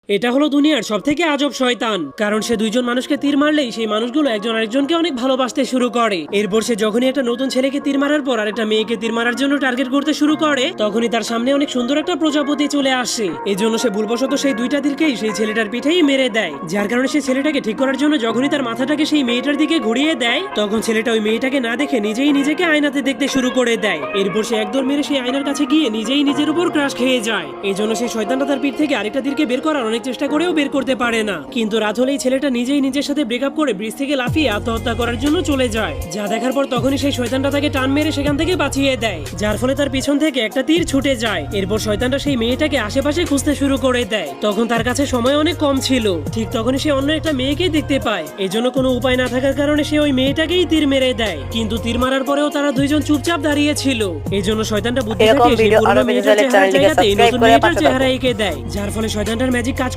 এটা হলো দুনিয়ার সবথেকে আজব শয়তান, কারণ সে দুইজন মানুষকে তীর মারলেই সেই মানুষগুলো একজন আরেকজনকে অনেক ভালোবাসতে শুরু করে। এরপর সে যখনই একটা নতুন ছেলেকে তীর মারার পর আরেকটা মেয়েকে তীর মারার জন্য টার্গেট করতে শুরু করে, তখনই তার সামনে অনেক সুন্দর একটা প্রজাপতি চলে আসে। এই জন্য সে ভুলবশত সেই দুইটা তীরকেই সেই ছেলেটার পিঠেই মেরে দেয়, যার কারণে সে ছেলেটাকে ঠিক করার জন্য যখনই তার মাথাটাকে সেই মেয়েটার দিকে ঘুরিয়ে দেয়, তখন ছেলেটা ওই মেয়েটাকে না দেখে নিজেই নিজেকে আয়নাতে দেখতে শুরু করে দেয়। এরপর সে একদম মেরে সেই আয়নার কাছে গিয়ে নিজেই নিজের উপর ক্রাশ খেয়ে যায়। এই জন্য সেই শয়তানটা তার পিঠ থেকে আরেকটা তীরকে বের করার অনেক চেষ্টা করেও বের করতে পারে না। কিন্তু রাত হলেই ছেলেটা নিজেই নিজের সাথে ব্রেকআপ করে ব্রিজ থেকে লাফিয়ে আত্মহত্যা করার জন্য চলে যায়। যা দেখার পর তখনই সেই শয়তানটা তাকে টান মেরে সেখান থেকে বাঁচিয়ে দেয়, যার ফলে তার পিছন থেকে একটা তীর ছুটে যায়। এরপর শয়তানটা সেই মেয়েটাকে আশেপাশে খুঁজতে শুরু করে দেয়। তখন তার কাছে সময় অনেক কম ছিল। ঠিক তখনই সে অন্য একটা মেয়েকেই দেখতে পায়। এই জন্য কোনো উপায় না থাকার কারণে সে ওই মেয়েটাকেই তীর মেরে দেয়। কিন্তু তীর মারার পরেও তারা দুইজন চুপচাপ দাঁড়িয়ে ছিল। এই জন্য শয়তানটা বুদ্ধি এরকম খাটিয়ে সেই ভিডিও পুরনো আরো পেতে মেয়েটার চাইলে চেহারার চ্যানেলটিকে জায়গাতে এই সাবস্ক্রাইব নতুন করে মেয়েটার পাশে চেহারা থাকুন। এঁকে দেয়, যার ফলে শয়তানটার ম্যাজিক